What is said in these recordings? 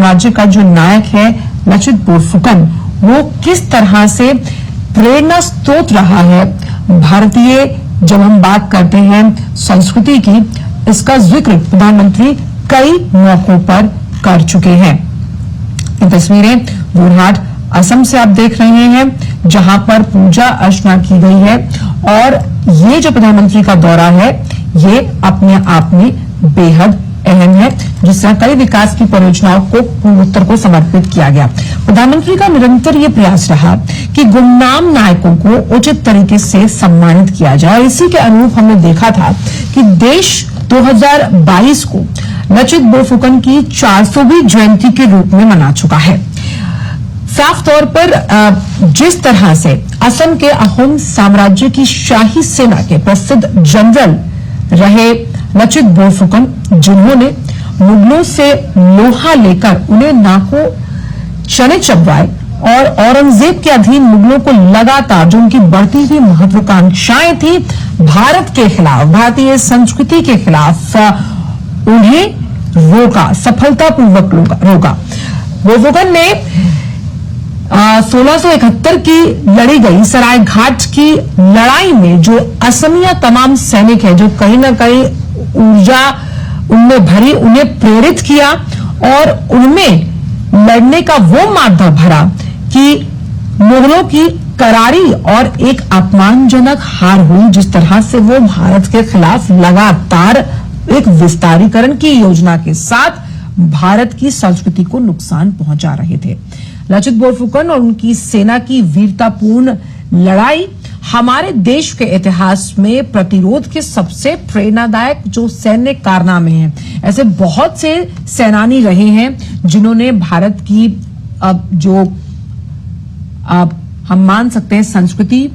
साम्राज्य का जो नायक है लचित बोरफुकन, वो किस तरह से प्रेरणा स्रोत रहा है भारतीय। जब हम बात करते हैं संस्कृति की, इसका जिक्र प्रधानमंत्री कई मौकों पर कर चुके हैं। ये तस्वीरें जोरहाट असम से आप देख रहे हैं, जहां पर पूजा अर्चना की गई है। और ये जो प्रधानमंत्री का दौरा है, ये अपने आप में बेहद अहम है, जिस तरह कई विकास की परियोजनाओं को पूर्वोत्तर को समर्पित किया गया। प्रधानमंत्री का निरंतर ये प्रयास रहा कि गुमनाम नायकों को उचित तरीके से सम्मानित किया जाए। और इसी के अनुरूप हमने देखा था कि देश 2022 को लचित बोरफुकन की 400वीं जयंती के रूप में मना चुका है। साफ तौर पर जिस तरह से असम के अहोम साम्राज्य की शाही सेना के प्रसिद्ध जनरल रहे लचित बोरफुकन, जिन्होंने मुगलों से लोहा लेकर उन्हें नाकों चने चबवाए और औरंगजेब के अधीन मुगलों को लगातार जो उनकी बढ़ती हुई महत्वाकांक्षाएं थी भारत के खिलाफ, भारतीय संस्कृति के खिलाफ, उन्हें रोका, सफलतापूर्वक रोका। बोरफुकन ने 1671 की लड़ी गई सरायघाट की लड़ाई में जो असमिया तमाम सैनिक हैं, जो कहीं ना कहीं ऊर्जा उनमें भरी, उन्हें प्रेरित किया और उनमें लड़ने का वो मादा भरा कि मुगलों की करारी और एक अपमानजनक हार हुई, जिस तरह से वो भारत के खिलाफ लगातार एक विस्तारीकरण की योजना के साथ भारत की संस्कृति को नुकसान पहुंचा रहे थे। लचित बोरफुकन और उनकी सेना की वीरतापूर्ण लड़ाई हमारे देश के इतिहास में प्रतिरोध के सबसे प्रेरणादायक जो सैन्य कारनामे हैं। ऐसे बहुत से सेनानी रहे हैं जिन्होंने भारत की जो हम मान सकते हैं संस्कृति,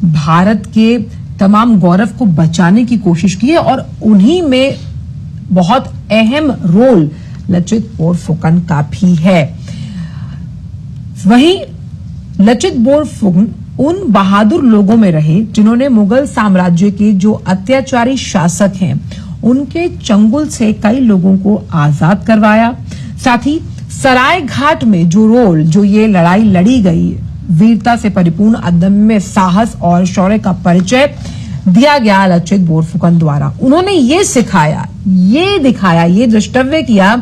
भारत के तमाम गौरव को बचाने की कोशिश की है, और उन्हीं में बहुत अहम रोल लचित बोरफुकन का भी है। वहीं लचित बोरफुकन उन बहादुर लोगों में रहे जिन्होंने मुगल साम्राज्य के जो अत्याचारी शासक हैं, उनके चंगुल से कई लोगों को आजाद करवाया। साथ ही सरायघाट में जो रोल, जो ये लड़ाई लड़ी गई, वीरता से परिपूर्ण अदम्य साहस और शौर्य का परिचय दिया गया लचित बोरफुकन द्वारा। उन्होंने ये सिखाया, ये दिखाया, ये द्रष्टव्य किया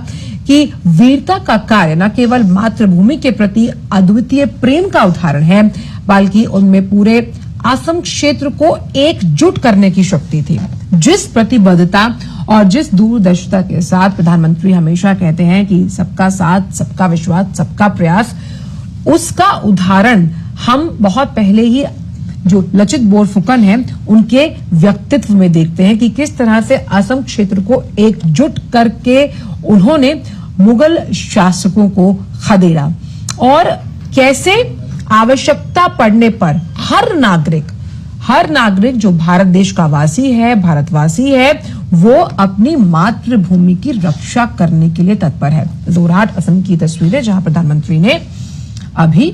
कि वीरता का कार्य न केवल मातृभूमि के प्रति अद्वितीय प्रेम का उदाहरण है, बल्कि उनमें पूरे असम क्षेत्र को एकजुट करने की शक्ति थी। जिस प्रतिबद्धता और जिस दूरदर्शिता के साथ प्रधानमंत्री हमेशा कहते हैं कि सबका साथ, सबका विश्वास, सबका प्रयास, उसका उदाहरण हम बहुत पहले ही जो लचित बोरफुकन हैं उनके व्यक्तित्व में देखते हैं कि किस तरह से असम क्षेत्र को एकजुट करके उन्होंने मुगल शासकों को खदेड़ा, और कैसे आवश्यकता पड़ने पर हर नागरिक जो भारत देश का वासी है, भारतवासी है, वो अपनी मातृभूमि की रक्षा करने के लिए तत्पर है। जोरहाट असम की तस्वीरें जहां प्रधानमंत्री ने अभी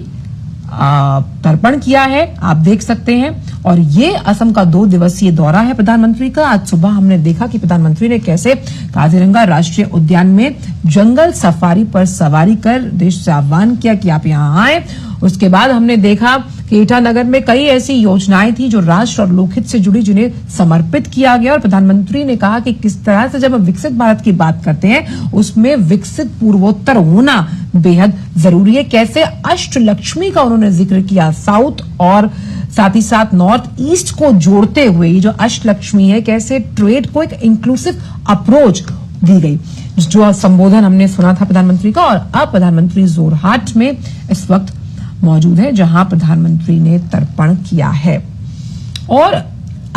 तर्पण किया है, आप देख सकते हैं। और ये असम का 2 दिवसीय दौरा है प्रधानमंत्री का। आज सुबह हमने देखा कि प्रधानमंत्री ने कैसे काजीरंगा राष्ट्रीय उद्यान में जंगल सफारी पर सवारी कर देश से आह्वान किया कि आप यहां आए। उसके बाद हमने देखा कि ईटानगर में कई ऐसी योजनाएं थी जो राष्ट्र और लोकहित से जुड़ी, जिन्हें समर्पित किया गया। और प्रधानमंत्री ने कहा कि किस तरह से जब हम विकसित भारत की बात करते हैं, उसमें विकसित पूर्वोत्तर होना बेहद जरूरी है। कैसे अष्टलक्ष्मी का उन्होंने जिक्र किया, साउथ और साथ ही साथ नॉर्थ ईस्ट को जोड़ते हुए ये जो अष्टलक्ष्मी है, कैसे ट्रेड को एक इंक्लूसिव अप्रोच दी गई, जो संबोधन हमने सुना था प्रधानमंत्री का। और अब प्रधानमंत्री जोरहाट में इस वक्त मौजूद है, जहां प्रधानमंत्री ने तर्पण किया है। और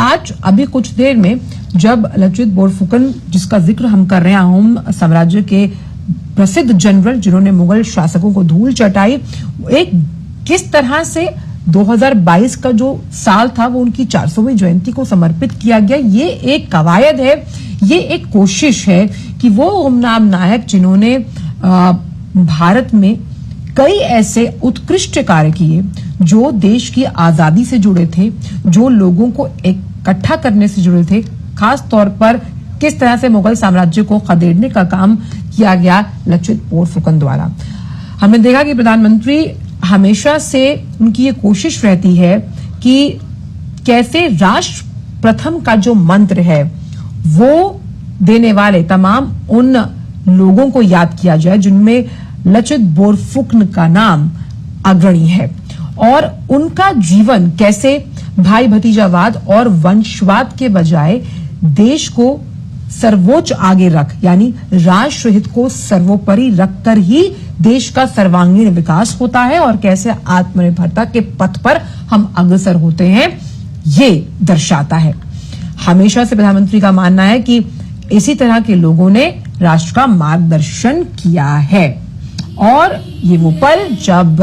आज अभी कुछ देर में जब लचित बोरफुकन, जिसका जिक्र हम कर रहे हैं, अहोम साम्राज्य के प्रसिद्ध जनरल जिन्होंने मुगल शासकों को धूल चटाई, एक किस तरह से 2022 का जो साल था वो उनकी 400वीं जयंती को समर्पित किया गया। ये एक कवायद है, ये एक कोशिश है कि वो गुमनाम नायक जिन्होंने भारत में कई ऐसे उत्कृष्ट कार्य किए जो देश की आजादी से जुड़े थे, जो लोगों को इकट्ठा करने से जुड़े थे, खास तौर पर किस तरह से मुगल साम्राज्य को खदेड़ने का काम किया गया लचित बोरफुकन द्वारा। हमने देखा कि प्रधानमंत्री हमेशा से उनकी ये कोशिश रहती है कि कैसे राष्ट्र प्रथम का जो मंत्र है वो देने वाले तमाम उन लोगों को याद किया जाए जिनमें लचित बोरफुकन का नाम अग्रणी है, और उनका जीवन कैसे भाई भतीजावाद और वंशवाद के बजाय देश को सर्वोच्च आगे रख, यानी राष्ट्रहित को सर्वोपरि रखकर ही देश का सर्वांगीण विकास होता है और कैसे आत्मनिर्भरता के पथ पर हम अग्रसर होते हैं, ये दर्शाता है। हमेशा से प्रधानमंत्री का मानना है कि इसी तरह के लोगों ने राष्ट्र का मार्गदर्शन किया है, और ये वो पल जब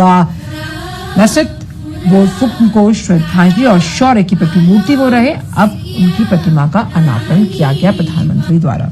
लचित बोरफुकन को श्रद्धांजलि और शौर्य की प्रतिमूर्ति वो रहे, अब उनकी प्रतिमा का अनावरण किया गया प्रधानमंत्री द्वारा।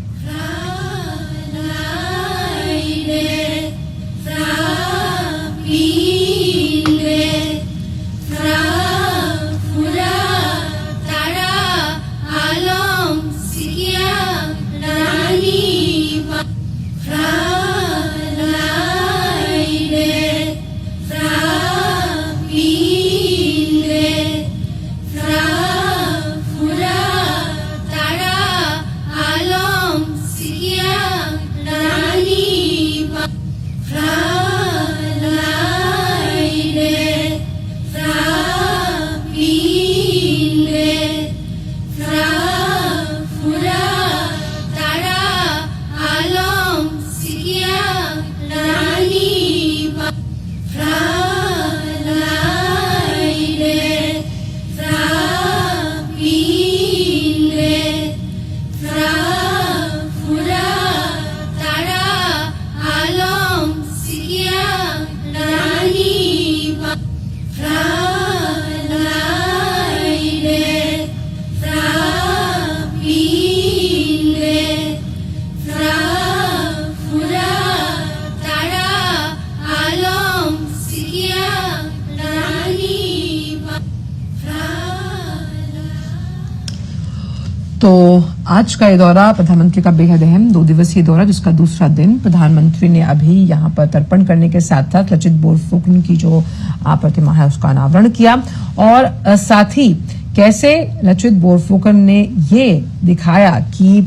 तो आज का ये दौरा प्रधानमंत्री का बेहद अहम 2 दिवसीय दौरा, जिसका दूसरा दिन प्रधानमंत्री ने अभी यहां पर तर्पण करने के साथ साथ लचित बोरफुकन की जो प्रतिमा है उसका अनावरण किया, और साथ ही कैसे लचित बोरफुकन ने ये दिखाया कि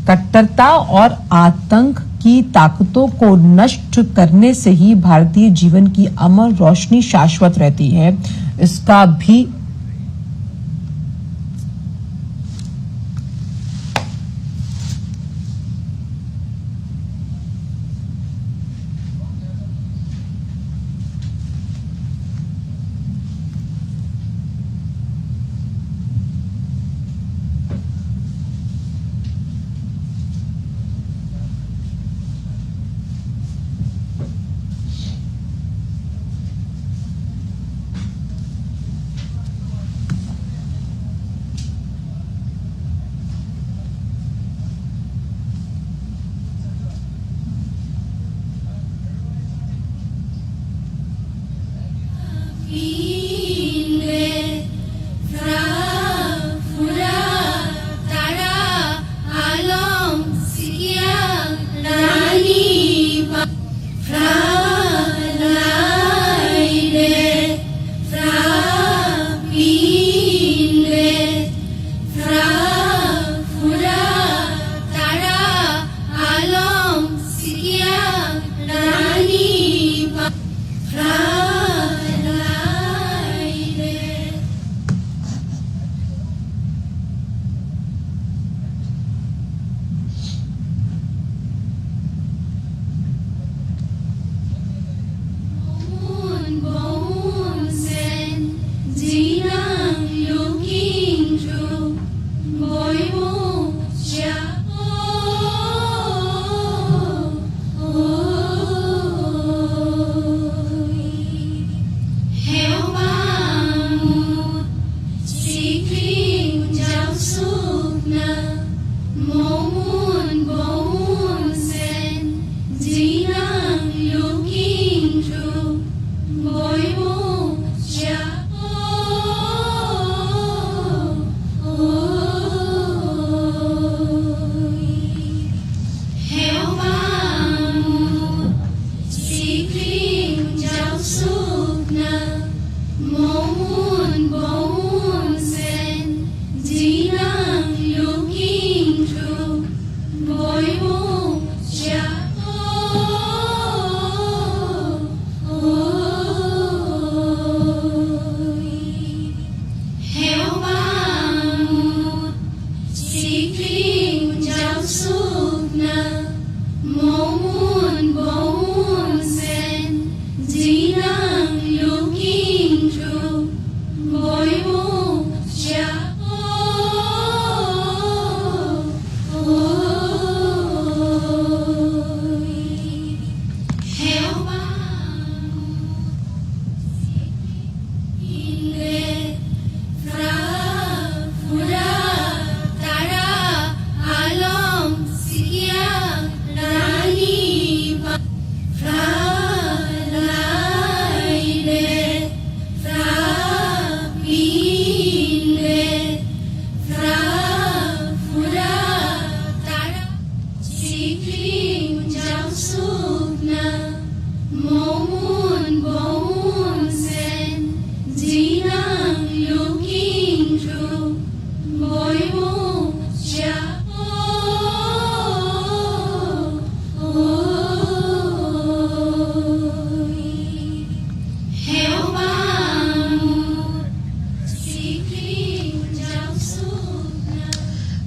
कट्टरता और आतंक की ताकतों को नष्ट करने से ही भारतीय जीवन की अमर रोशनी शाश्वत रहती है, इसका भी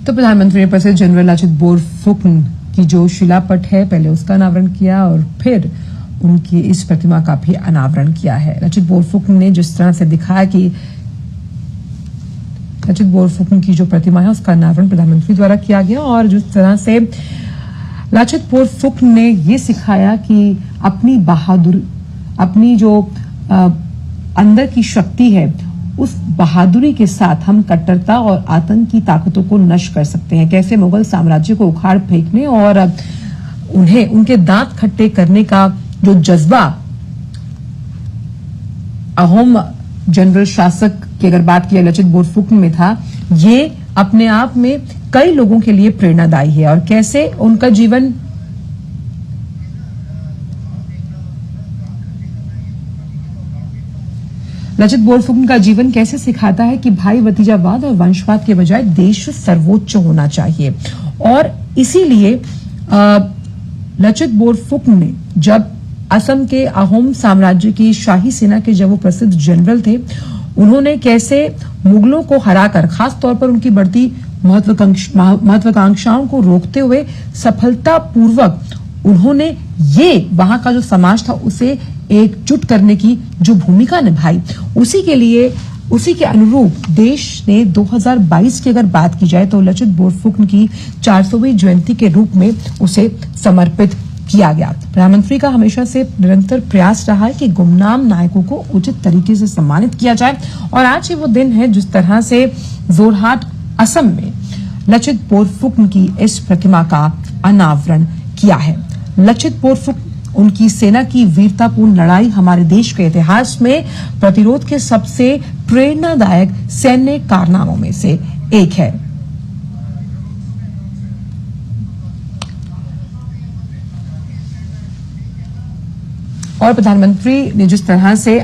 तो प्रधानमंत्री ने प्रसिद्ध जनरल लाचित बोरफुकन की जो शिलापट है पहले उसका अनावरण किया और फिर उनकी इस प्रतिमा का भी अनावरण किया है। लाचित बोरफुकन ने जिस तरह से दिखाया कि लाचित बोरफुकन की जो प्रतिमा है उसका अनावरण प्रधानमंत्री द्वारा किया गया और जिस तरह से लाचित बोरफुकन ने ये सिखाया कि अपनी जो अंदर की शक्ति है उस बहादुरी के साथ हम कट्टरता और आतंक की ताकतों को नष्ट कर सकते हैं। कैसे मुगल साम्राज्य को उखाड़ फेंकने और उन्हें उनके दांत खट्टे करने का जो जज्बा अहोम जनरल शासक की अगर बात की लाचित बोरफुकन में था, ये अपने आप में कई लोगों के लिए प्रेरणादायी है और कैसे उनका जीवन लाचित बोरफुकन का जीवन कैसे सिखाता है कि भाई भतीजावाद और वंशवाद के बजाय देश सर्वोच्च होना चाहिए। और इसीलिए लाचित बोरफुकन ने जब असम के अहोम साम्राज्य की शाही सेना के जब वो प्रसिद्ध जनरल थे, उन्होंने कैसे मुगलों को हराकर खासतौर पर उनकी बढ़ती महत्वाकांक्षाओं को रोकते हुए सफलतापूर्वक उन्होंने ये वहां का जो समाज था उसे एकजुट करने की जो भूमिका निभाई, उसी के अनुरूप देश ने 2022 की अगर बात की जाए तो लाचित बोरफुकन की 400वीं जयंती के रूप में उसे समर्पित किया गया। प्रधानमंत्री का हमेशा से निरंतर प्रयास रहा है कि गुमनाम नायकों को उचित तरीके से सम्मानित किया जाए और आज ही वो दिन है जिस तरह से जोरहाट असम में लाचित बोरफुकन की इस प्रतिमा का अनावरण किया है। लाचित बोरफुकन उनकी सेना की वीरतापूर्ण लड़ाई हमारे देश के इतिहास में प्रतिरोध के सबसे प्रेरणादायक सैन्य कारनामों में से एक है। और प्रधानमंत्री ने जिस तरह से